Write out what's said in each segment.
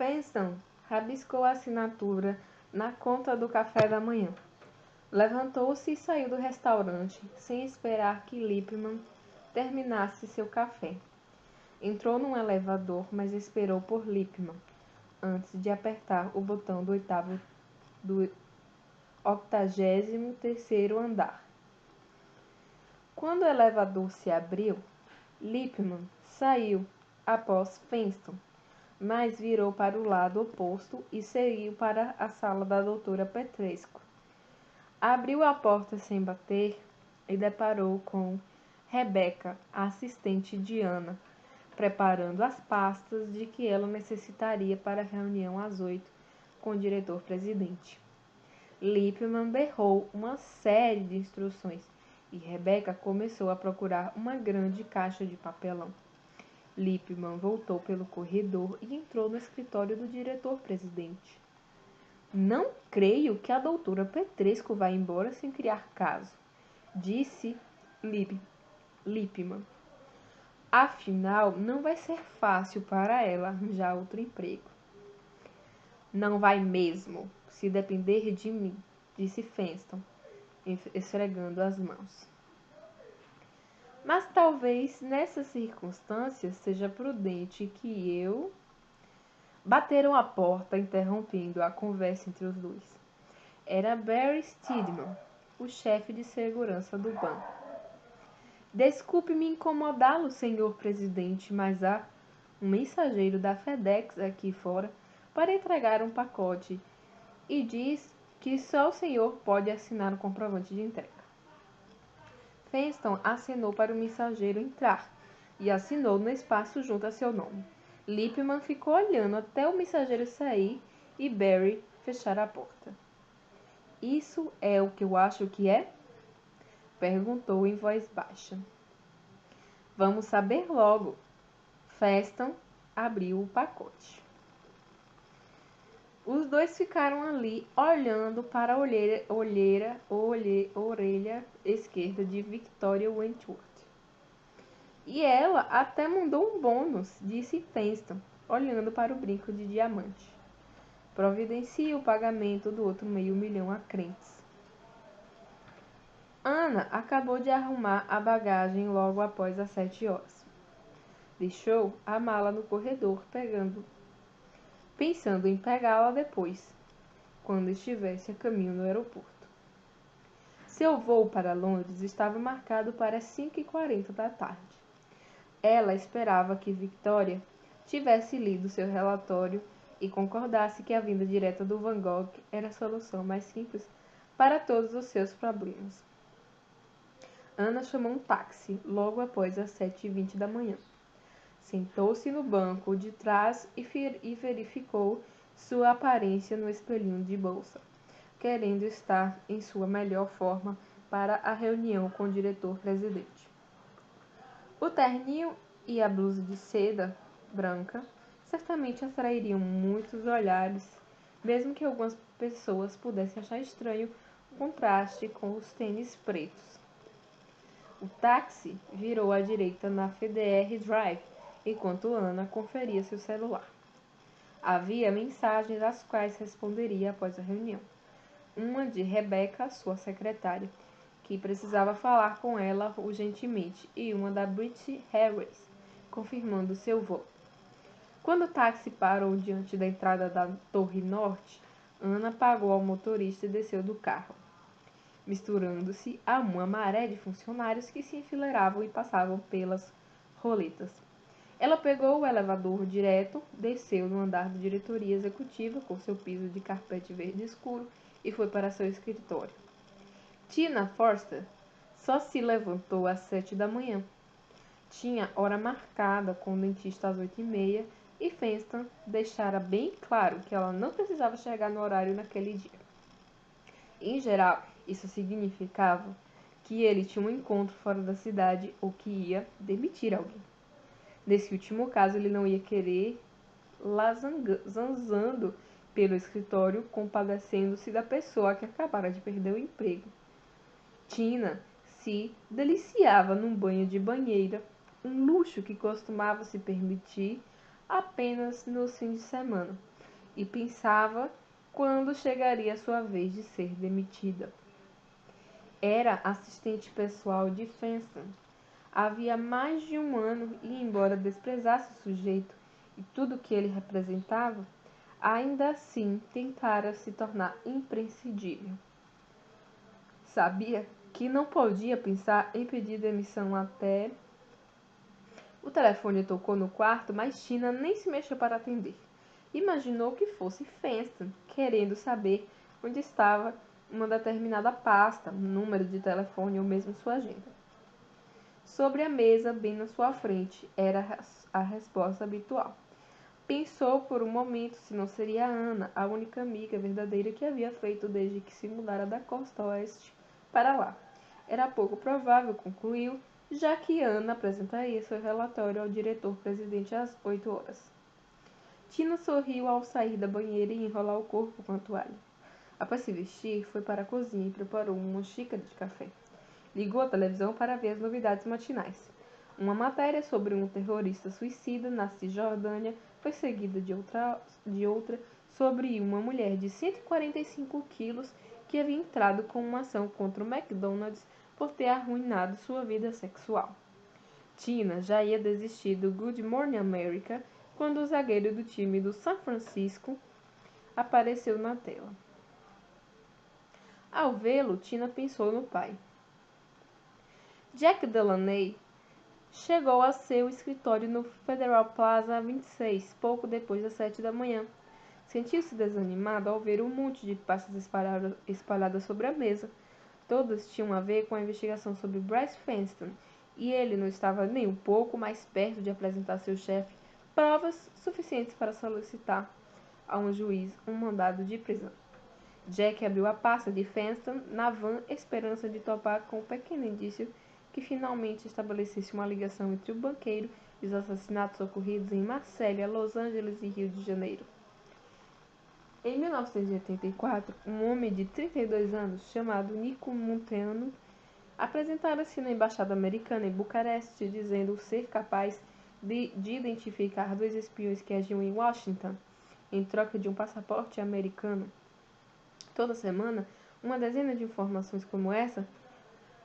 Fenston rabiscou a assinatura na conta do café da manhã. Levantou-se e saiu do restaurante, sem esperar que Lippmann terminasse seu café. Entrou num elevador, mas esperou por Lippmann, antes de apertar o botão do 83º andar. Quando o elevador se abriu, Lippmann saiu após Fenston, mas virou para o lado oposto e seguiu para a sala da doutora Petrescu. Abriu a porta sem bater e deparou com Rebecca, a assistente de Anna, preparando as pastas de que ela necessitaria para a reunião às 8 com o diretor-presidente. Lippmann berrou uma série de instruções e Rebecca começou a procurar uma grande caixa de papelão. Lippmann voltou pelo corredor e entrou no escritório do diretor-presidente. Não creio que a doutora Petrescu vá embora sem criar caso, disse Lippmann. Afinal, não vai ser fácil para ela arranjar outro emprego. Não vai mesmo, se depender de mim, disse Fenston, esfregando as mãos. Mas talvez nessas circunstâncias seja prudente que eu... Bateram a porta, interrompendo a conversa entre os dois. Era Barry Stedman, o chefe de segurança do banco. Desculpe-me incomodá-lo, senhor presidente, mas há um mensageiro da FedEx aqui fora para entregar um pacote e diz que só o senhor pode assinar o comprovante de entrega. Fenston acenou para o mensageiro entrar e assinou no espaço junto a seu nome. Lippmann ficou olhando até o mensageiro sair e Barry fechar a porta. Isso é o que eu acho que é? Perguntou em voz baixa. Vamos saber logo. Fenston abriu o pacote. Os dois ficaram ali olhando para a orelha esquerda de Victoria Wentworth. E ela até mandou um bônus, disse Fenston, olhando para o brinco de diamante. Providencie o pagamento do outro $500.000 a crentes. Anna acabou de arrumar a bagagem logo após as 7 horas. Deixou a mala no corredor, pensando em pegá-la depois, quando estivesse a caminho do aeroporto. Seu voo para Londres estava marcado para as 5h40 da tarde. Ela esperava que Victoria tivesse lido seu relatório e concordasse que a vinda direta do Van Gogh era a solução mais simples para todos os seus problemas. Anna chamou um táxi logo após as 7h20 da manhã. Sentou-se no banco de trás e verificou sua aparência no espelhinho de bolsa, querendo estar em sua melhor forma para a reunião com o diretor-presidente. O terninho e a blusa de seda branca certamente atrairiam muitos olhares, mesmo que algumas pessoas pudessem achar estranho o contraste com os tênis pretos. O táxi virou à direita na FDR Drive, enquanto Anna conferia seu celular. Havia mensagens às quais responderia após a reunião. Uma de Rebecca, sua secretária, que precisava falar com ela urgentemente, e uma da Bridget Harris, confirmando seu voo. Quando o táxi parou diante da entrada da Torre Norte, Anna pagou ao motorista e desceu do carro, misturando-se a uma maré de funcionários que se enfileiravam e passavam pelas roletas. Ela pegou o elevador direto, desceu no andar da diretoria executiva com seu piso de carpete verde escuro e foi para seu escritório. Tina Forster só se levantou às 7 da manhã. Tinha hora marcada com o dentista às 8h30 e Fenston deixara bem claro que ela não precisava chegar no horário naquele dia. Em geral, isso significava que ele tinha um encontro fora da cidade ou que ia demitir alguém. Nesse último caso, ele não ia querer lá zanzando pelo escritório, compadecendo-se da pessoa que acabara de perder o emprego. Tina se deliciava num banho de banheira, um luxo que costumava se permitir apenas nos fins de semana, e pensava quando chegaria a sua vez de ser demitida. Era assistente pessoal de Fenton havia mais de um ano e, embora desprezasse o sujeito e tudo que ele representava, ainda assim tentara se tornar imprescindível. Sabia que não podia pensar em pedir demissão até... O telefone tocou no quarto, mas Tina nem se mexeu para atender. Imaginou que fosse Fenston, querendo saber onde estava uma determinada pasta, número de telefone ou mesmo sua agenda. Sobre a mesa, bem na sua frente, era a resposta habitual. Pensou por um momento se não seria Ana, a única amiga verdadeira que havia feito desde que se mudara da costa oeste para lá. Era pouco provável, concluiu, já que Ana apresentaria seu relatório ao diretor-presidente às 8 horas. Tina sorriu ao sair da banheira e enrolar o corpo com a toalha. Após se vestir, foi para a cozinha e preparou uma xícara de café. Ligou a televisão para ver as novidades matinais. Uma matéria sobre um terrorista suicida na Cisjordânia foi seguida de outra sobre uma mulher de 145 quilos que havia entrado com uma ação contra o McDonald's por ter arruinado sua vida sexual. Tina já ia desistir do Good Morning America quando o zagueiro do time do San Francisco apareceu na tela. Ao vê-lo, Tina pensou no pai. Jack Delaney chegou a seu escritório no Federal Plaza 26, pouco depois das 7 da manhã. Sentiu-se desanimado ao ver um monte de pastas espalhadas sobre a mesa. Todas tinham a ver com a investigação sobre Bryce Fenston, e ele não estava nem um pouco mais perto de apresentar a seu chefe provas suficientes para solicitar a um juiz um mandado de prisão. Jack abriu a pasta de Fenston na vã esperança de topar com um pequeno indício que finalmente estabelecesse uma ligação entre o banqueiro e os assassinatos ocorridos em Marsella, Los Angeles e Rio de Janeiro. Em 1984, um homem de 32 anos, chamado Nico Munteanu, apresentara-se na embaixada americana em Bucareste, dizendo ser capaz de identificar 2 espiões que agiam em Washington, em troca de um passaporte americano. Toda semana, uma dezena de informações como essa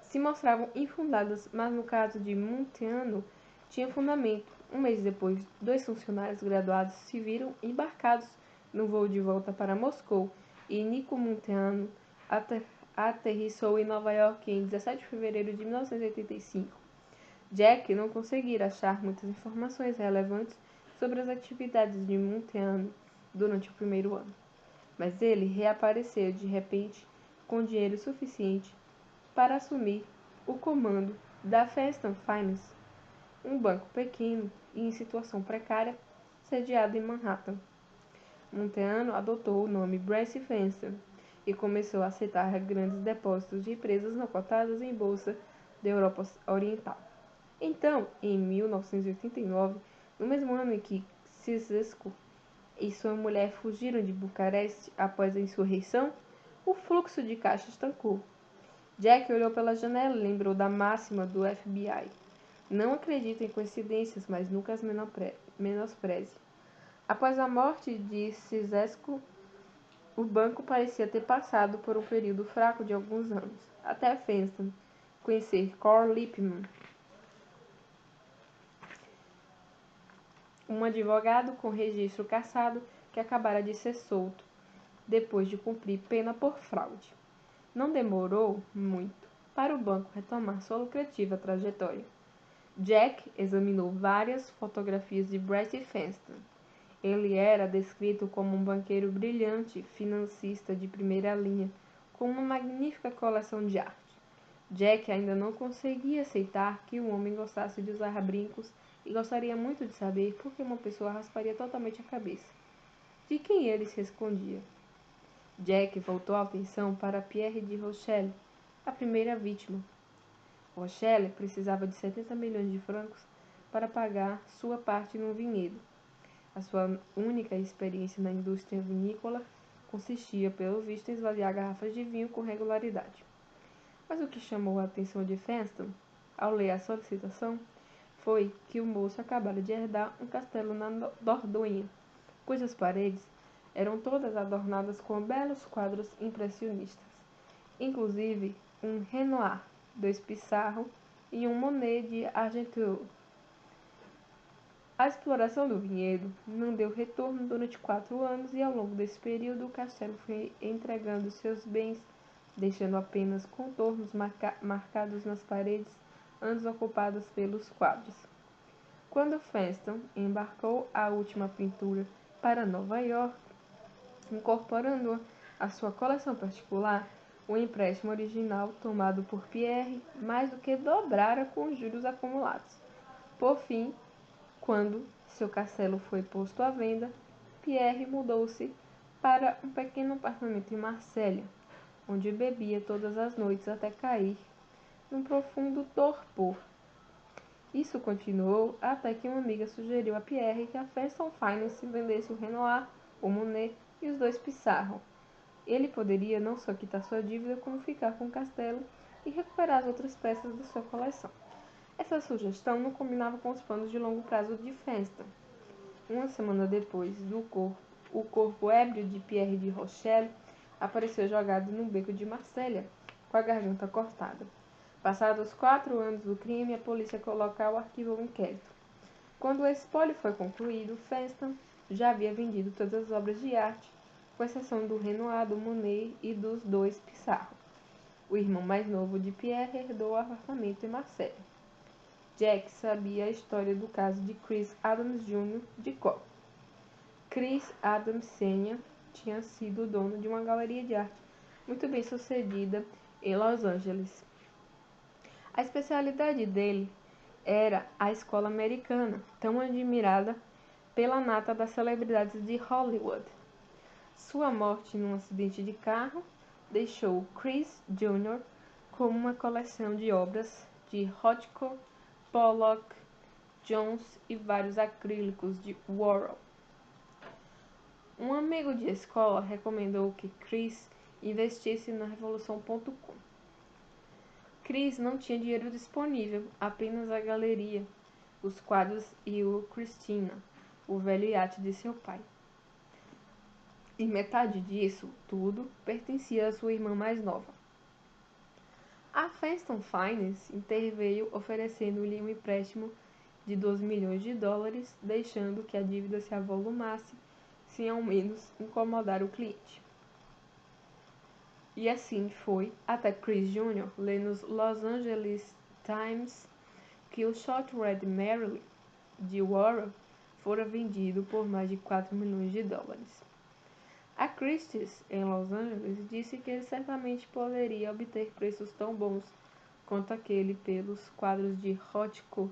se mostravam infundadas, mas no caso de Munteanu, tinha fundamento. Um mês depois, 2 funcionários graduados se viram embarcados no voo de volta para Moscou e Nico Munteanu aterrissou em Nova York em 17 de fevereiro de 1985. Jack não conseguira achar muitas informações relevantes sobre as atividades de Munteanu durante o primeiro ano, mas ele reapareceu de repente com dinheiro suficiente para assumir o comando da Fenston Finance, um banco pequeno e em situação precária, sediado em Manhattan. Munteanu adotou o nome Bryce Fenston e começou a aceitar grandes depósitos de empresas não cotadas em bolsa da Europa Oriental. Então, em 1989, no mesmo ano em que Ceausescu e sua mulher fugiram de Bucareste após a insurreição, o fluxo de caixa estancou. Jack olhou pela janela e lembrou da máxima do FBI. Não acredite em coincidências, mas nunca as menospreze. Após a morte de Ceausescu, o banco parecia ter passado por um período fraco de alguns anos, até Fenston conhecer Carl Lippmann, um advogado com registro cassado que acabara de ser solto, depois de cumprir pena por fraude. Não demorou muito para o banco retomar sua lucrativa trajetória. Jack examinou várias fotografias de Bryce Fenston. Ele era descrito como um banqueiro brilhante, financista de primeira linha, com uma magnífica coleção de arte. Jack ainda não conseguia aceitar que um homem gostasse de usar brincos e gostaria muito de saber por que uma pessoa rasparia totalmente a cabeça. De quem ele se escondia? Jack voltou a atenção para Pierre de Rochelle, a primeira vítima. Rochelle precisava de 70 milhões de francos para pagar sua parte no vinhedo. A sua única experiência na indústria vinícola consistia, pelo visto, em esvaziar garrafas de vinho com regularidade. Mas o que chamou a atenção de Fenston, ao ler a solicitação, foi que o moço acabara de herdar um castelo na Dordogne, cujas paredes Eram todas adornadas com belos quadros impressionistas, inclusive um Renoir, 2 Pissarro e um Monet de Argenteuil. A exploração do vinhedo não deu retorno durante 4 anos e ao longo desse período o castelo foi entregando seus bens, deixando apenas contornos marcados nas paredes, antes ocupadas pelos quadros. Quando Fenston embarcou a última pintura para Nova York, incorporando-a à sua coleção particular, o empréstimo original tomado por Pierre mais do que dobrara com os juros acumulados. Por fim, quando seu castelo foi posto à venda, Pierre mudou-se para um pequeno apartamento em Marselha, onde bebia todas as noites até cair num profundo torpor. Isso continuou até que uma amiga sugeriu a Pierre que a Feston Finance vendesse o Renoir, o Monet e os 2 Pissarro. Ele poderia não só quitar sua dívida, como ficar com o castelo e recuperar as outras peças da sua coleção. Essa sugestão não combinava com os planos de longo prazo de Fenston. Uma semana depois, o corpo ébrio de Pierre de Rochelle apareceu jogado num beco de Marselha, com a garganta cortada. Passados 4 anos do crime, a polícia local arquivou o inquérito. Quando o espólio foi concluído, Fenston já havia vendido todas as obras de arte, com exceção do Renoir, do Monet e dos 2 Pissarro. O irmão mais novo de Pierre herdou o apartamento em Marselha. Jack sabia a história do caso de Chris Adams Jr. de cor. Chris Adams Sr. tinha sido dono de uma galeria de arte muito bem sucedida em Los Angeles. A especialidade dele era a escola americana, tão admirada pela nata das celebridades de Hollywood. Sua morte num acidente de carro deixou Chris Jr. com uma coleção de obras de Rothko, Pollock, Jones e vários acrílicos de Warhol. Um amigo de escola recomendou que Chris investisse na Revolução.com. Chris não tinha dinheiro disponível, apenas a galeria, os quadros e o Christina, o velho iate de seu pai. E metade disso tudo pertencia à sua irmã mais nova. A Fenston Finance interveio oferecendo-lhe um empréstimo de 12 milhões de dólares, deixando que a dívida se avolumasse sem ao menos incomodar o cliente. E assim foi até Chris Jr. ler nos Los Angeles Times que o Short Red Merrily de Warhol fora vendido por mais de 4 milhões de dólares. A Christie's, em Los Angeles, disse que ele certamente poderia obter preços tão bons quanto aquele pelos quadros de Rothko,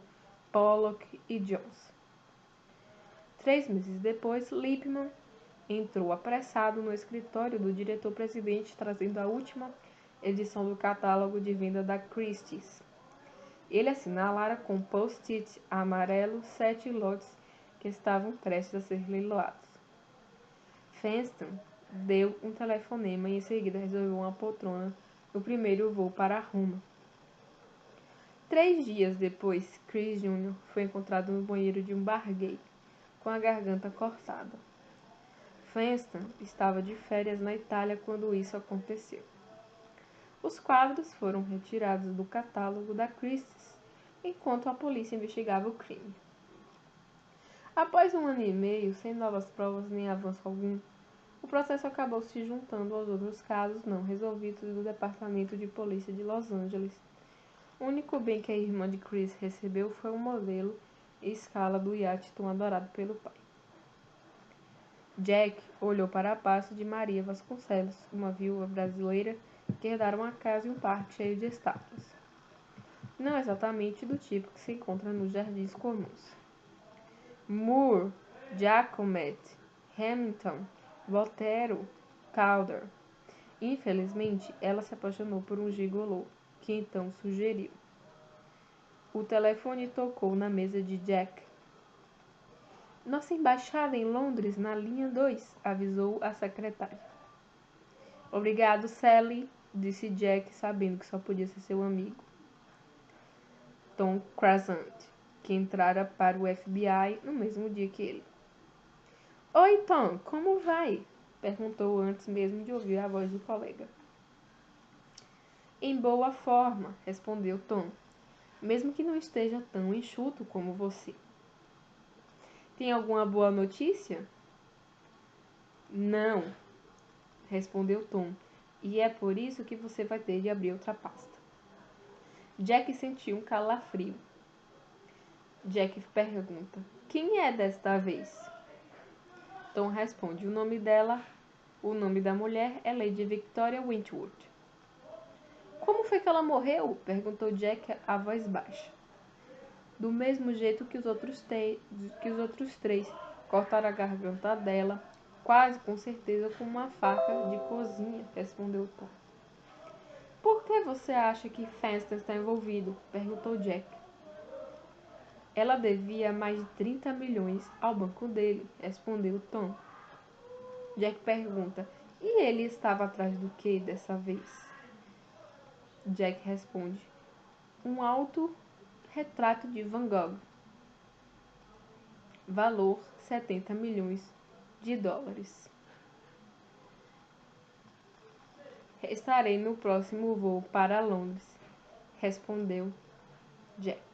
Pollock e Jones. 3 meses depois, Lippmann entrou apressado no escritório do diretor-presidente trazendo a última edição do catálogo de venda da Christie's. Ele assinalara com post-it amarelo 7 lotes que estavam prestes a ser leiloados. Fenston deu um telefonema e em seguida reservou uma poltrona no primeiro voo para Roma. 3 dias depois, Chris Jr. foi encontrado no banheiro de um bar gay, com a garganta cortada. Fenston estava de férias na Itália quando isso aconteceu. Os quadros foram retirados do catálogo da Christie's enquanto a polícia investigava o crime. Após 1 ano e meio, sem novas provas nem avanço algum, o processo acabou se juntando aos outros casos não resolvidos do Departamento de Polícia de Los Angeles. O único bem que a irmã de Chris recebeu foi um modelo em escala do iate tão adorado pelo pai. Jack olhou para a pasta de Maria Vasconcelos, uma viúva brasileira que herdara uma casa e um parque cheio de estátuas. Não exatamente do tipo que se encontra nos jardins comuns. Moore, Giacometti, Hamilton, Botero, Calder. Infelizmente, ela se apaixonou por um gigolô, que então sugeriu. O telefone tocou na mesa de Jack. Nossa embaixada em Londres, na linha 2, avisou a secretária. Obrigado, Sally, disse Jack, sabendo que só podia ser seu amigo. Tom Crescent, que entrara para o FBI no mesmo dia que ele. Oi, Oi, Tom, como vai? Perguntou antes mesmo de ouvir a voz do colega. Em boa forma, respondeu Tom, mesmo que não esteja tão enxuto como você. Tem alguma boa notícia? Não, respondeu Tom, e é por isso que você vai ter de abrir outra pasta. Jack sentiu um calafrio. Jack pergunta: quem é desta vez? Tom responde: o nome da mulher é Lady Victoria Wentworth. Como foi que ela morreu? Perguntou Jack a voz baixa. Do mesmo jeito que os outros três, cortaram a garganta dela, quase com certeza com uma faca de cozinha, respondeu Tom. Por que você acha que Fenster está envolvido? Perguntou Jack. Ela devia mais de 30 milhões ao banco dele, respondeu Tom. Jack pergunta: e ele estava atrás do que dessa vez? Jack responde: um autorretrato de Van Gogh. Valor 70 milhões de dólares. Estarei no próximo voo para Londres, respondeu Jack.